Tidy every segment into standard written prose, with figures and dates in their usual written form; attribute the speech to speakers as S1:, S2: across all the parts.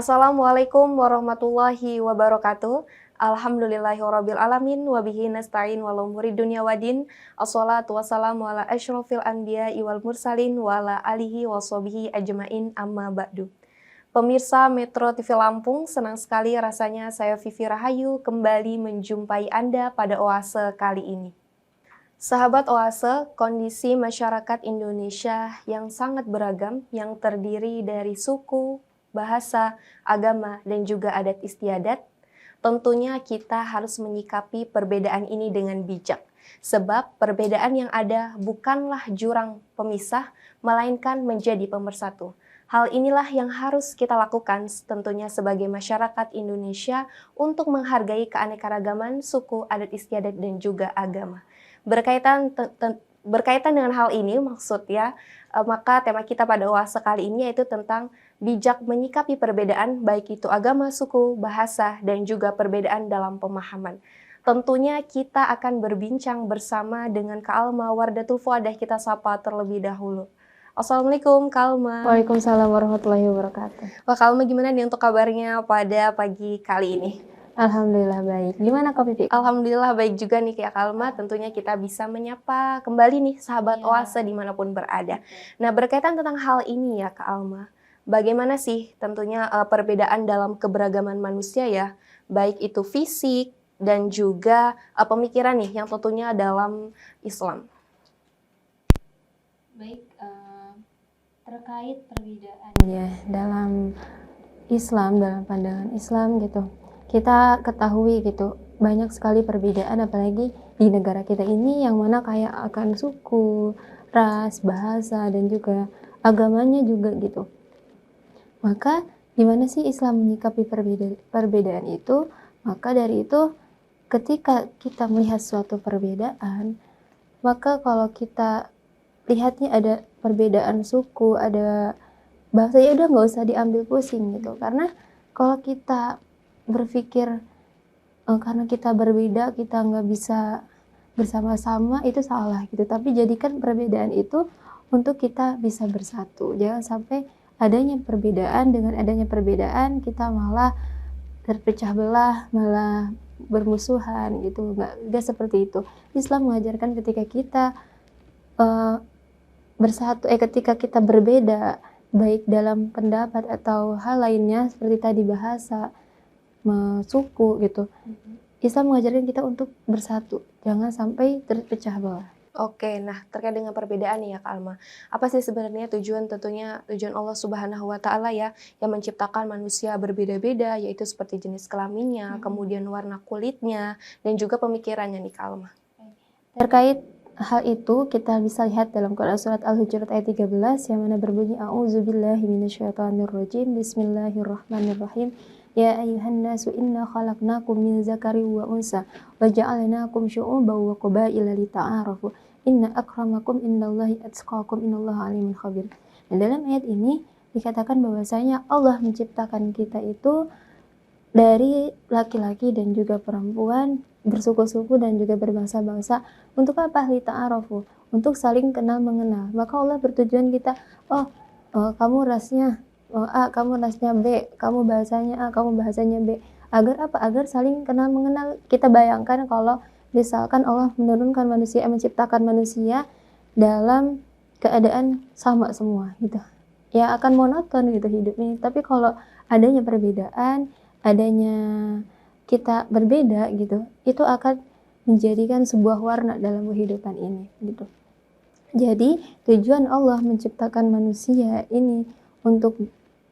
S1: Assalamualaikum warahmatullahi wabarakatuh. Alhamdulillahirabbil alamin wa bihi nasta'in wal umuri dunya waddin. Assalatu wassalamu ala asyrofil anbiya'i wal mursalin wa ala alihi washabihi ajmain amma ba'du. Pemirsa Metro TV Lampung, senang sekali rasanya saya Vivi Rahayu kembali menjumpai Anda pada Oase kali ini. Sahabat Oase, kondisi masyarakat Indonesia yang sangat beragam yang terdiri dari suku, bahasa, agama, dan juga adat istiadat, tentunya kita harus menyikapi perbedaan ini dengan bijak. Sebab perbedaan yang ada bukanlah jurang pemisah, melainkan menjadi pemersatu. Hal inilah yang harus kita lakukan tentunya sebagai masyarakat Indonesia untuk menghargai keanekaragaman suku, adat istiadat, dan juga agama. Berkaitan dengan hal ini maksudnya, maka tema kita pada Oase kali ini yaitu tentang bijak menyikapi perbedaan baik itu agama, suku, bahasa, dan juga perbedaan dalam pemahaman. Tentunya kita akan berbincang bersama dengan Kak Alma Wardatul Fuadah. Kita sapa terlebih dahulu. Assalamualaikum Kak Alma.
S2: Waalaikumsalam warahmatullahi wabarakatuh.
S1: Wah Kak Alma, gimana nih untuk kabarnya pada pagi kali ini?
S2: Alhamdulillah baik. Gimana Kak Pipi?
S1: Alhamdulillah baik juga nih Kak Alma. Tentunya kita bisa menyapa kembali nih sahabat Oase dimanapun berada. Nah, berkaitan tentang hal ini ya Kak Alma, bagaimana sih tentunya perbedaan dalam keberagaman manusia ya, baik itu fisik dan juga pemikiran nih yang tentunya dalam Islam.
S2: Baik, terkait perbedaan ya dalam Islam, dalam pandangan Islam gitu, kita ketahui gitu banyak sekali perbedaan, apalagi di negara kita ini yang mana kayak akan suku, ras, bahasa, dan juga agamanya juga gitu. Maka gimana sih Islam menyikapi perbedaan itu? Maka dari itu ketika kita melihat suatu perbedaan, maka kalau kita lihatnya ada perbedaan suku, ada bahasa, ya udah nggak usah diambil pusing gitu. Karena kalau kita berpikir karena kita berbeda kita nggak bisa bersama-sama, itu salah gitu. Tapi jadikan perbedaan itu untuk kita bisa bersatu. Jangan sampai adanya perbedaan, dengan adanya perbedaan kita malah terpecah belah, malah bermusuhan gitu. Nggak seperti itu. Islam mengajarkan ketika kita bersatu, ketika kita berbeda baik dalam pendapat atau hal lainnya seperti tadi bahasa, suku gitu. Islam mengajarkan kita untuk bersatu, jangan sampai terpecah belah.
S1: Oke, nah terkait dengan perbedaan nih ya Kak Alma, apa sih sebenarnya tujuan Allah Subhanahu wa Ta'ala ya, yang menciptakan manusia berbeda-beda, yaitu seperti jenis kelaminnya, kemudian warna kulitnya, dan juga pemikirannya nih Kak Alma.
S2: Terkait hal itu kita bisa lihat dalam Quran surat Al-Hujurat ayat 13 yang mana berbunyi A'udzubillahi minasyaitonirrajim, Bismillahirrahmanirrahim. Ya ayuhan nasu inna khalaqnakum min zakari wa unsa wa ja'alnakum syu'uban wa qabaila lita'arafu inna akramakum indallahi atqakum innallaha alimun khabir. Dan dalam ayat ini dikatakan bahwasanya Allah menciptakan kita itu dari laki-laki dan juga perempuan, bersuku-suku dan juga berbangsa-bangsa. Untuk apa? Lita'arafu, untuk saling kenal mengenal. Maka Allah bertujuan kita, kamu rasnya A, kamu rasnya B, kamu bahasanya A, kamu bahasanya B. Agar apa? Agar saling kenal mengenal. Kita bayangkan kalau misalkan Allah menurunkan manusia, menciptakan manusia dalam keadaan sama semua gitu, ya akan monoton gitu hidup ini. Tapi kalau adanya perbedaan, adanya kita berbeda gitu, itu akan menjadikan sebuah warna dalam kehidupan ini gitu. Jadi tujuan Allah menciptakan manusia ini untuk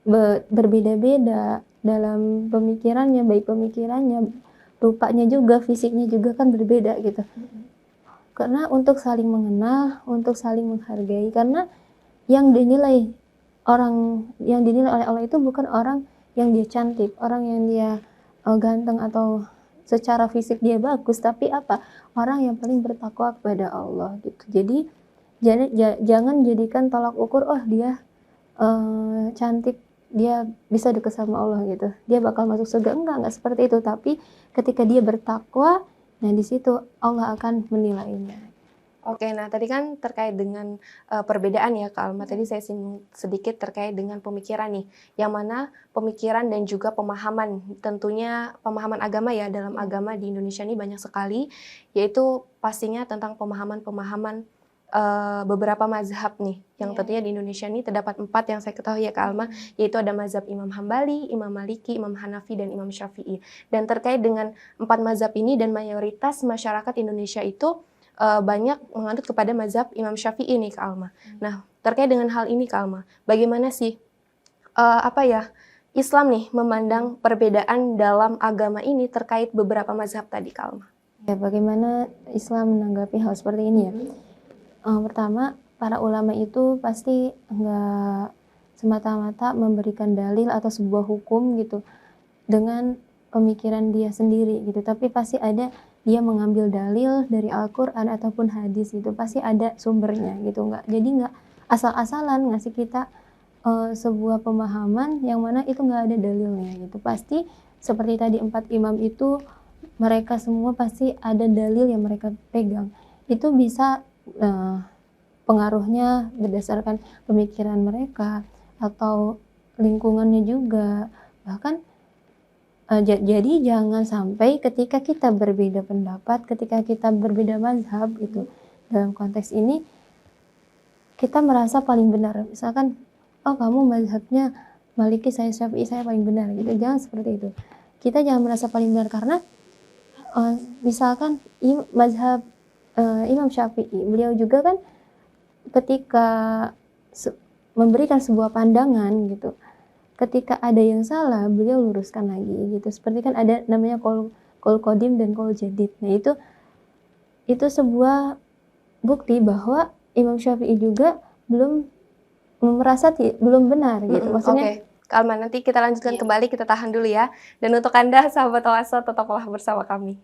S2: berbeda-beda dalam pemikirannya, baik pemikirannya, rupanya juga, fisiknya juga kan berbeda gitu. Karena untuk saling mengenal, untuk saling menghargai, karena yang dinilai oleh Allah itu bukan orang yang dia cantik, orang yang dia ganteng atau secara fisik dia bagus, tapi apa? Orang yang paling bertakwa kepada Allah gitu. Jadi jangan jadikan tolak ukur, dia cantik, dia bisa dekat sama Allah gitu, dia bakal masuk surga. Enggak seperti itu. Tapi ketika dia bertakwa, nah di situ Allah akan menilainya.
S1: Oke, nah tadi kan terkait dengan, perbedaan ya Kak Alma, tadi saya singgung sedikit terkait dengan pemikiran nih, yang mana pemikiran dan juga pemahaman, tentunya pemahaman agama ya, dalam agama di Indonesia ini banyak sekali, yaitu pastinya tentang pemahaman-pemahaman, beberapa mazhab nih, yang tentunya di Indonesia ini terdapat 4 yang saya ketahui ya Kak Alma, yaitu ada mazhab Imam Hambali, Imam Maliki, Imam Hanafi, dan Imam Syafi'i. Dan terkait dengan 4 mazhab ini dan mayoritas masyarakat Indonesia itu banyak menganut kepada mazhab Imam Syafi'i nih Kak Alma. Nah, terkait dengan hal ini Kak Alma, bagaimana sih Islam nih memandang perbedaan dalam agama ini terkait beberapa mazhab tadi Kak Alma?
S2: Ya, bagaimana Islam menanggapi hal seperti ini ya? Pertama, para ulama itu pasti nggak semata-mata memberikan dalil atau sebuah hukum gitu dengan pemikiran dia sendiri gitu, tapi pasti ada dia mengambil dalil dari Al-Quran ataupun hadis gitu, pasti ada sumbernya gitu, nggak asal-asalan ngasih kita sebuah pemahaman yang mana itu nggak ada dalilnya gitu. Pasti seperti tadi 4 imam itu, mereka semua pasti ada dalil yang mereka pegang. Itu bisa pengaruhnya berdasarkan pemikiran mereka atau lingkungannya juga. Bahkan jadi jangan sampai ketika kita berbeda pendapat, ketika kita berbeda mazhab gitu, dalam konteks ini kita merasa paling benar. Misalkan, oh kamu mazhabnya Maliki, saya Syafi'i, saya paling benar gitu. Jangan seperti itu. Kita jangan merasa paling benar karena misalkan mazhab Imam Syafi'i, beliau juga kan ketika memberikan sebuah pandangan gitu, ketika ada yang salah, beliau luruskan lagi gitu. Seperti kan ada namanya qaul qadim dan qaul jadid. Nah, itu sebuah bukti bahwa Imam Syafi'i juga belum merasa belum benar gitu. Maksudnya
S1: Oke, Kak Alma, nanti kita lanjutkan kembali, kita tahan dulu ya. Dan untuk Anda sahabat Oase, tetaplah bersama kami.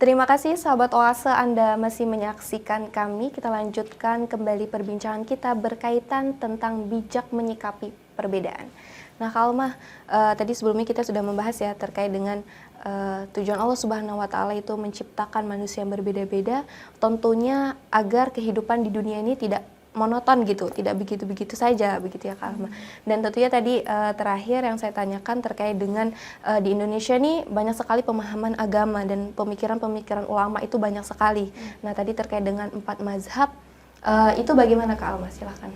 S1: Terima kasih sahabat Oase, Anda masih menyaksikan kami. Kita lanjutkan kembali perbincangan kita berkaitan tentang bijak menyikapi perbedaan. Nah, Kalma, tadi sebelumnya kita sudah membahas ya terkait dengan tujuan Allah Subhanahu wa Ta'ala itu menciptakan manusia yang berbeda-beda, tentunya agar kehidupan di dunia ini tidak monoton gitu, tidak begitu-begitu saja begitu ya Kak Alma. Dan tentunya tadi terakhir yang saya tanyakan terkait dengan di Indonesia nih banyak sekali pemahaman agama dan pemikiran-pemikiran ulama itu banyak sekali. Nah tadi terkait dengan 4 mazhab itu bagaimana Kak Alma? Silahkan.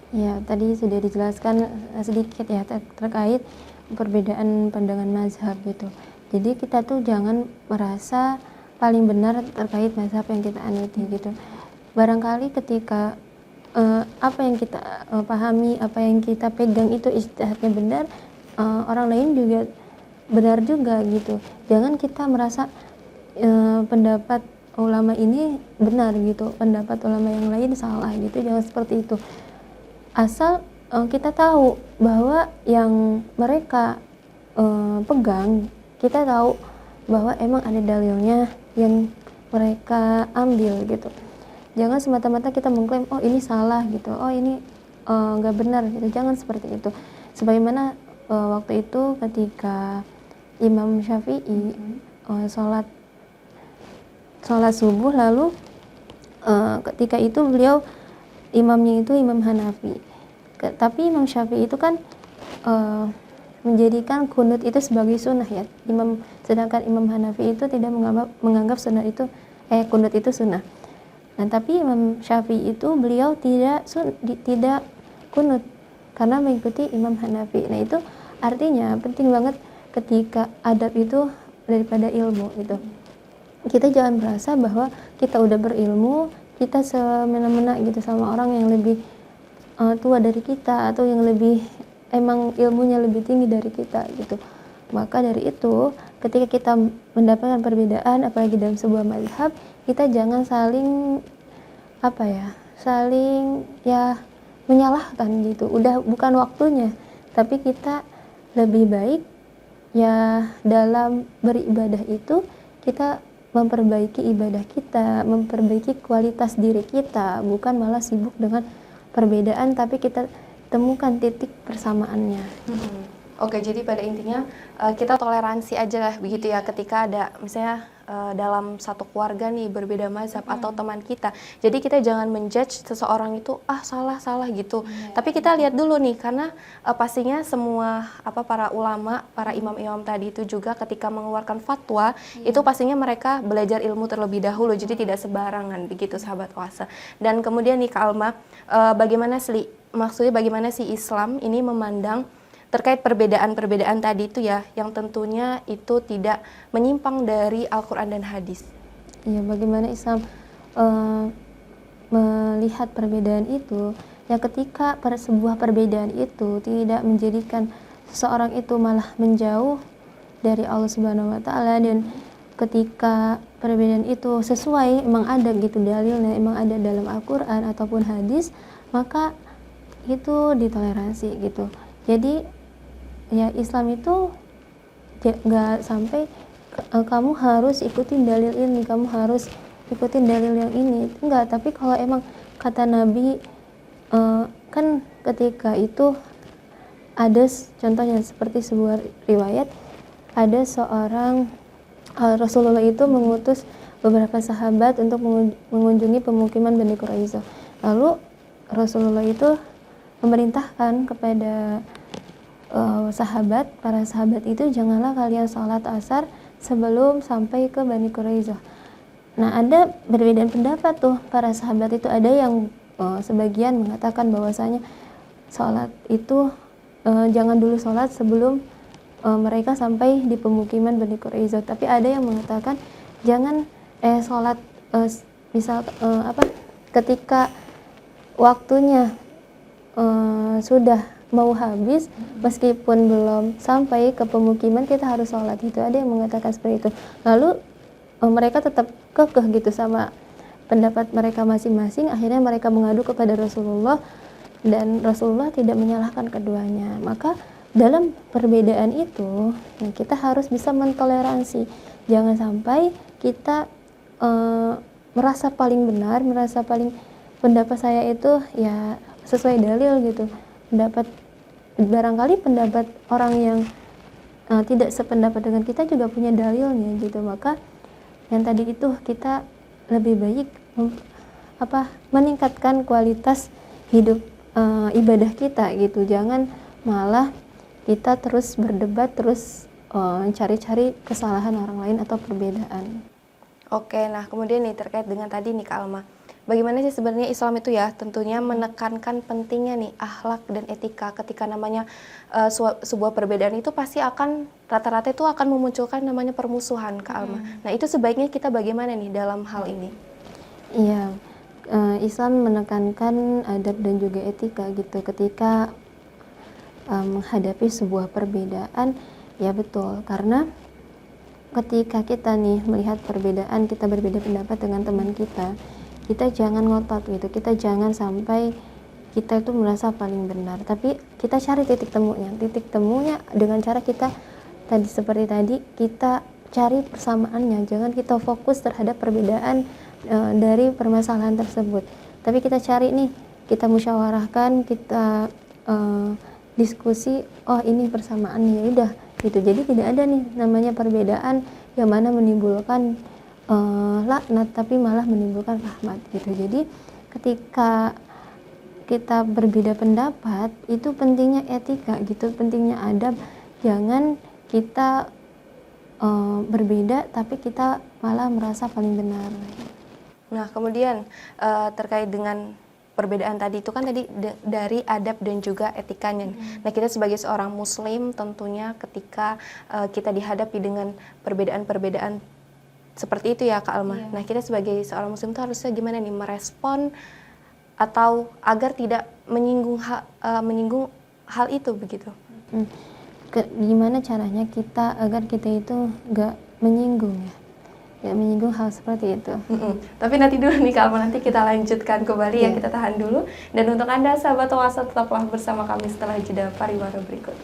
S2: Ya, tadi sudah dijelaskan sedikit ya terkait perbedaan pandangan mazhab gitu. Jadi kita tuh jangan merasa paling benar terkait mazhab yang kita anuti gitu. Barangkali ketika apa yang kita pahami, apa yang kita pegang itu ijtihadnya benar, orang lain juga benar juga gitu. Jangan kita merasa pendapat ulama ini benar gitu, pendapat ulama yang lain salah gitu. Jangan seperti itu. Asal kita tahu bahwa yang mereka pegang, kita tahu bahwa emang ada dalilnya yang mereka ambil gitu. Jangan semata-mata kita mengklaim oh ini salah gitu, oh ini nggak benar gitu. Jangan seperti itu. Sebagaimana waktu itu ketika Imam Syafi'i sholat subuh, lalu ketika itu beliau imamnya itu Imam Hanafi. Tapi Imam Syafi'i itu kan menjadikan kunut itu sebagai sunnah ya. Sedangkan Imam Hanafi itu tidak menganggap sunnah itu kunut itu sunnah. Nah, tapi Imam Syafi'i itu beliau tidak kunut karena mengikuti Imam Hanafi. Nah, itu artinya penting banget ketika adab itu daripada ilmu gitu. Kita jangan merasa bahwa kita udah berilmu, kita semena-mena gitu sama orang yang lebih tua dari kita atau yang lebih emang ilmunya lebih tinggi dari kita gitu. Maka dari itu ketika kita mendapatkan perbedaan apalagi dalam sebuah mazhab, kita jangan saling menyalahkan gitu. Udah bukan waktunya, tapi kita lebih baik ya dalam beribadah itu kita memperbaiki ibadah kita, memperbaiki kualitas diri kita, bukan malah sibuk dengan perbedaan tapi kita temukan titik persamaannya.
S1: Oke, jadi pada intinya kita toleransi aja lah begitu ya ketika ada misalnya dalam satu keluarga nih berbeda mazhab atau teman kita. Jadi kita jangan menjudge seseorang itu salah gitu. Tapi kita lihat dulu nih karena pastinya semua para ulama, para imam-imam tadi itu juga ketika mengeluarkan fatwa itu pastinya mereka belajar ilmu terlebih dahulu. Jadi tidak sembarangan begitu sahabat Oase. Dan kemudian nih Kak Alma, bagaimana sih Islam ini memandang terkait perbedaan-perbedaan tadi itu ya, yang tentunya itu tidak menyimpang dari Al-Quran dan hadis.
S2: Ya, bagaimana Islam melihat perbedaan itu, ya ketika sebuah perbedaan itu tidak menjadikan seseorang itu malah menjauh dari Allah Subhanahu wa Ta'ala, dan ketika perbedaan itu sesuai, emang ada gitu dalilnya, emang ada dalam Al-Quran ataupun hadis, maka itu ditoleransi gitu. Jadi ya Islam itu nggak sampai kamu harus ikutin dalil ini, kamu harus ikutin dalil yang ini, enggak. Tapi kalau emang kata Nabi kan ketika itu ada contohnya seperti sebuah riwayat, ada seorang Rasulullah itu mengutus beberapa sahabat untuk mengunjungi pemukiman Bani Quraisyah. Lalu Rasulullah itu memerintahkan kepada para sahabat itu, janganlah kalian sholat asar sebelum sampai ke Bani Quraisyah. Nah, ada perbedaan pendapat tuh para sahabat itu. Ada yang sebagian mengatakan bahwasanya sholat itu jangan dulu sholat sebelum mereka sampai di pemukiman Bani Quraisyah. Tapi ada yang mengatakan jangan sholat ketika waktunya sudah mau habis, meskipun belum sampai ke pemukiman kita harus sholat gitu. Ada yang mengatakan seperti itu. Lalu mereka tetap kekeh gitu sama pendapat mereka masing-masing. Akhirnya mereka mengadu kepada Rasulullah dan Rasulullah tidak menyalahkan keduanya. Maka dalam perbedaan itu kita harus bisa mentoleransi. Jangan sampai kita merasa paling benar, merasa paling pendapat saya itu ya sesuai dalil gitu. Barangkali pendapat orang yang tidak sependapat dengan kita juga punya dalilnya gitu. Maka yang tadi itu kita lebih baik meningkatkan kualitas hidup ibadah kita gitu. Jangan malah kita terus berdebat, terus cari-cari kesalahan orang lain atau perbedaan.
S1: Oke, nah kemudian nih terkait dengan tadi nih Kak Alma, bagaimana sih sebenarnya Islam itu ya tentunya menekankan pentingnya nih akhlak dan etika ketika namanya sebuah perbedaan itu pasti akan rata-rata itu akan memunculkan namanya permusuhan Kak Alma. Nah itu sebaiknya kita bagaimana nih dalam hal ini?
S2: Iya, Islam menekankan adab dan juga etika gitu ketika menghadapi sebuah perbedaan. Ya betul, karena ketika kita nih melihat perbedaan, kita berbeda pendapat dengan teman kita jangan ngotot gitu, kita jangan sampai kita itu merasa paling benar, tapi kita cari titik temunya dengan cara kita seperti tadi kita cari persamaannya, jangan kita fokus terhadap perbedaan dari permasalahan tersebut, tapi kita cari nih, kita musyawarahkan, kita diskusi, oh ini persamaannya, ya udah gitu. Jadi tidak ada nih namanya perbedaan yang mana menimbulkan laknat, tapi malah menimbulkan rahmat gitu. Jadi ketika kita berbeda pendapat, itu pentingnya etika gitu, pentingnya adab. Jangan kita berbeda tapi kita malah merasa paling benar.
S1: Nah kemudian terkait dengan perbedaan tadi itu kan tadi dari adab dan juga etikanya. Nah kita sebagai seorang muslim tentunya ketika kita dihadapi dengan perbedaan-perbedaan seperti itu ya Kak Alma. Nah kita sebagai seorang muslim itu harusnya gimana nih merespon atau agar tidak menyinggung hal itu begitu?
S2: Gimana caranya kita agar kita itu nggak menyinggung hal seperti itu.
S1: Tapi nanti dulu nih Kak Alma, nanti kita lanjutkan kembali ya, kita tahan dulu. Dan untuk Anda sahabat Oasa tetaplah bersama kami setelah jeda pariwara berikut.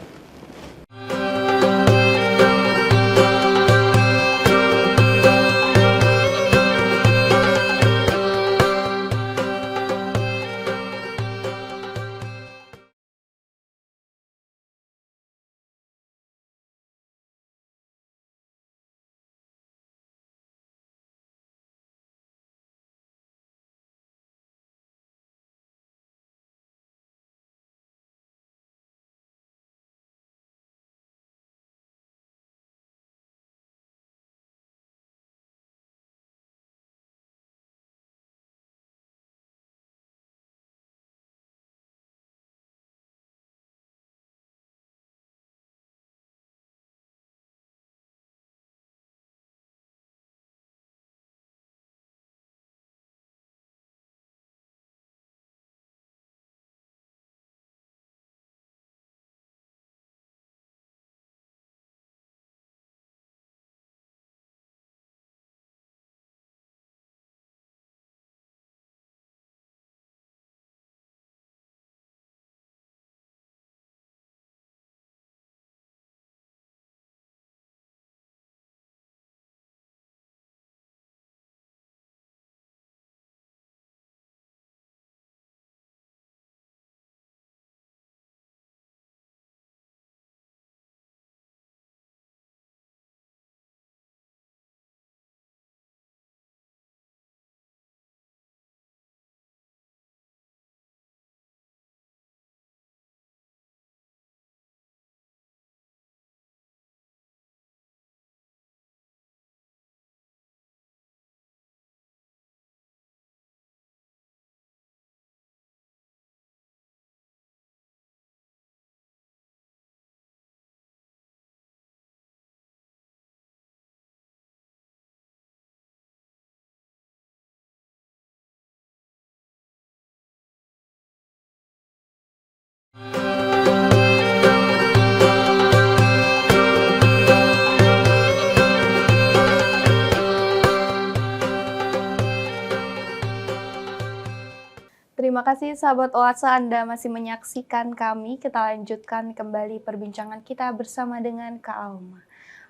S1: Terima kasih sahabat Oasa, Anda masih menyaksikan kami. Kita lanjutkan kembali perbincangan kita bersama dengan Kak Alma.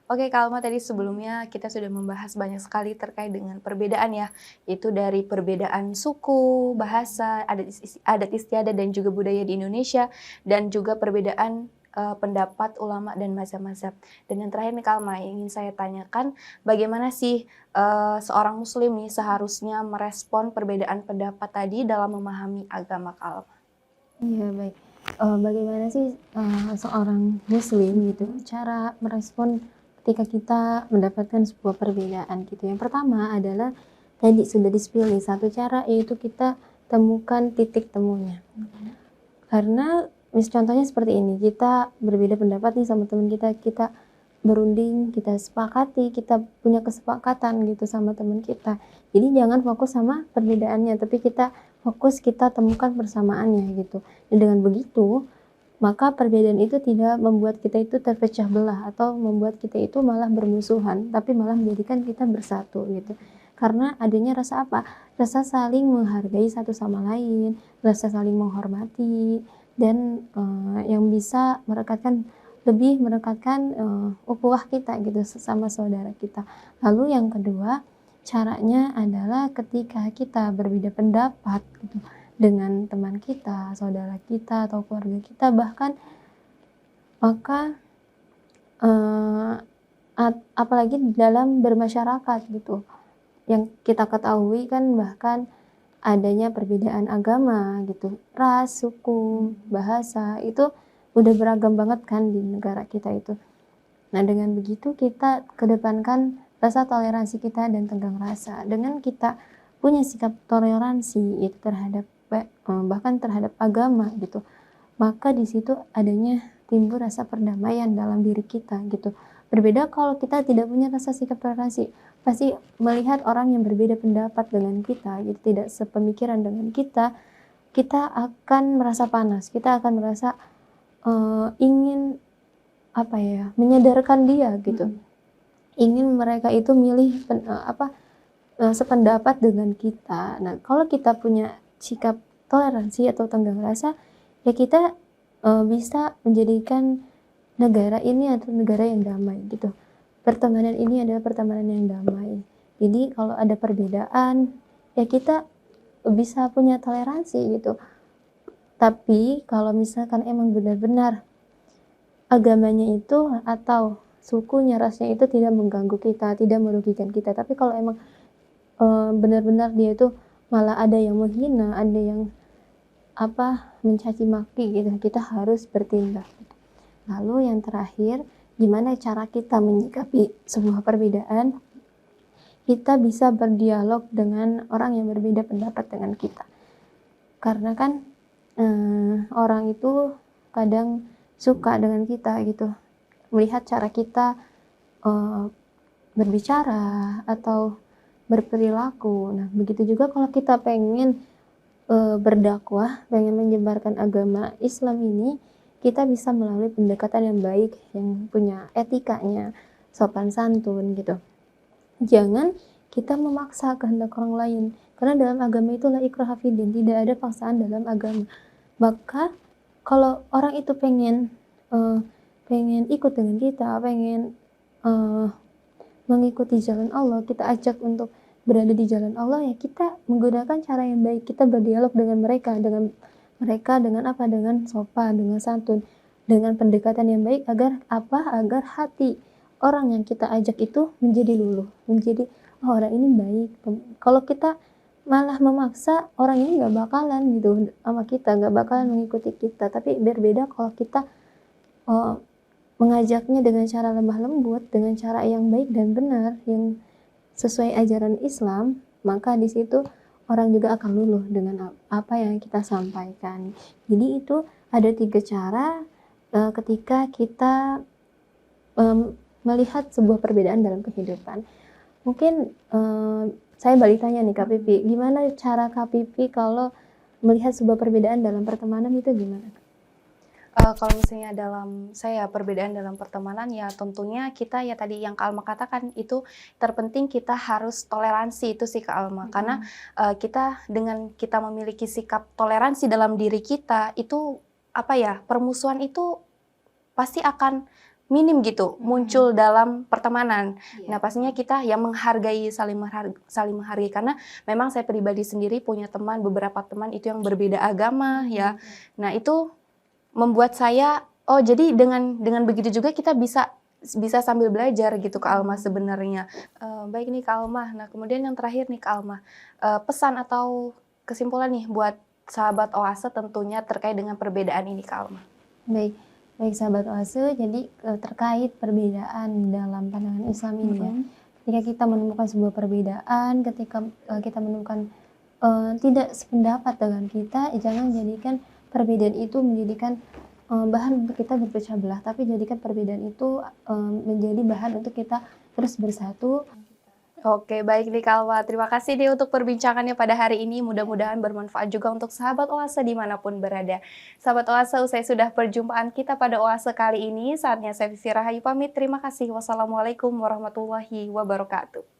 S1: Oke Kak Alma, tadi sebelumnya kita sudah membahas banyak sekali terkait dengan perbedaan ya, yaitu dari perbedaan suku, bahasa, adat istiadat dan juga budaya di Indonesia, dan juga perbedaan pendapat ulama dan mazhab-mazhab. Dan yang terakhir nih Kak Alma, yang ingin saya tanyakan, bagaimana sih seorang muslim nih seharusnya merespon perbedaan pendapat tadi dalam memahami agama Kak Alma?
S2: Iya, baik. Bagaimana sih, seorang muslim gitu, cara merespon ketika kita mendapatkan sebuah perbedaan gitu. Yang pertama adalah tadi sudah di-spill satu cara, yaitu kita temukan titik temunya. Karena contohnya seperti ini, kita berbeda pendapat nih sama teman kita, kita berunding, kita sepakati, kita punya kesepakatan gitu sama teman kita. Jadi jangan fokus sama perbedaannya, tapi kita fokus kita temukan persamaannya gitu. Dan dengan begitu, maka perbedaan itu tidak membuat kita itu terpecah belah atau membuat kita itu malah bermusuhan, tapi malah menjadikan kita bersatu gitu. Karena adanya rasa apa? Rasa saling menghargai satu sama lain, rasa saling menghormati, dan yang bisa lebih merekatkan ukhuwah kita gitu sesama saudara kita. Lalu yang kedua, caranya adalah ketika kita berbeda pendapat gitu dengan teman kita, saudara kita, atau keluarga kita bahkan, maka apalagi dalam bermasyarakat gitu. Yang kita ketahui kan bahkan adanya perbedaan agama gitu, ras, suku, bahasa, itu udah beragam banget kan di negara kita itu. Nah, dengan begitu kita kedepankan rasa toleransi kita dan tenggang rasa. Dengan kita punya sikap toleransi itu terhadap bahkan terhadap agama gitu, maka di situ adanya timbul rasa perdamaian dalam diri kita gitu. Berbeda kalau kita tidak punya rasa sikap toleransi, pasti melihat orang yang berbeda pendapat dengan kita gitu, tidak sepemikiran dengan kita, kita akan merasa panas, kita akan merasa ingin apa ya, menyadarkan dia gitu. Ingin mereka itu milih sependapat dengan kita. Nah, kalau kita punya sikap toleransi atau tenggang rasa, ya kita bisa menjadikan negara ini adalah negara yang damai gitu. Pertemanan ini adalah pertemanan yang damai. Jadi kalau ada perbedaan, ya kita bisa punya toleransi gitu. Tapi kalau misalkan emang benar-benar agamanya itu atau sukunya, rasnya itu tidak mengganggu kita, tidak merugikan kita. Tapi kalau emang benar-benar dia itu malah ada yang menghina, ada yang mencaci maki gitu, kita harus bertindak. Lalu yang terakhir, gimana cara kita menyikapi sebuah perbedaan? Kita bisa berdialog dengan orang yang berbeda pendapat dengan kita. Karena kan orang itu kadang suka dengan kita gitu, melihat cara kita berbicara atau berperilaku. Nah, begitu juga kalau kita pengen berdakwah, pengen menyebarkan agama Islam ini, kita bisa melalui pendekatan yang baik, yang punya etikanya, sopan santun gitu. Jangan kita memaksa kehendak orang lain, karena dalam agama itu la ikraha fiddin, tidak ada paksaan dalam agama. Maka kalau orang itu pengen ikut dengan kita, pengen mengikuti jalan Allah, kita ajak untuk berada di jalan Allah, ya kita menggunakan cara yang baik, kita berdialog dengan mereka dengan sopan, dengan santun, dengan pendekatan yang baik, agar hati orang yang kita ajak itu menjadi luluh, menjadi orang ini baik. Kalau kita malah memaksa, orang ini nggak bakalan gitu sama kita, nggak bakalan mengikuti kita. Tapi berbeda kalau kita mengajaknya dengan cara lemah lembut, dengan cara yang baik dan benar, yang sesuai ajaran Islam, maka di situ orang juga akan luluh dengan apa yang kita sampaikan. Jadi itu ada 3 cara ketika kita melihat sebuah perbedaan dalam kehidupan. Mungkin saya balik tanya nih Kak Pipi, gimana cara Kak Pipi kalau melihat sebuah perbedaan dalam pertemanan itu gimana?
S1: Kalau misalnya perbedaan dalam pertemanan, ya tentunya kita ya tadi yang Kak Alma katakan itu terpenting kita harus toleransi, itu sih Kak Alma. Karena dengan kita memiliki sikap toleransi dalam diri kita, itu permusuhan itu pasti akan minim gitu muncul dalam pertemanan. Nah, pastinya kita yang saling menghargai, karena memang saya pribadi sendiri punya beberapa teman itu yang berbeda agama ya. Nah, itu membuat saya, jadi dengan begitu juga kita bisa sambil belajar gitu Kak Alma sebenarnya. Baik nih Kak Alma. Nah, kemudian yang terakhir nih Kak Alma, pesan atau kesimpulan nih buat sahabat Oase tentunya terkait dengan perbedaan ini Kak Alma.
S2: Baik, baik sahabat Oase, jadi terkait perbedaan dalam pandangan Islam ini ya. Ketika kita menemukan sebuah perbedaan, ketika kita menemukan tidak sependapat dengan kita, jangan jadikan perbedaan itu menjadikan bahan untuk kita berpecah belah, tapi jadikan perbedaan itu menjadi bahan untuk kita terus bersatu.
S1: Oke, baik nih Kalwa. Terima kasih nih untuk perbincangannya pada hari ini. Mudah-mudahan bermanfaat juga untuk sahabat Oase dimanapun berada. Sahabat Oase, usai sudah perjumpaan kita pada Oase kali ini, saatnya saya Vivi Rahayu pamit. Terima kasih. Wassalamualaikum warahmatullahi wabarakatuh.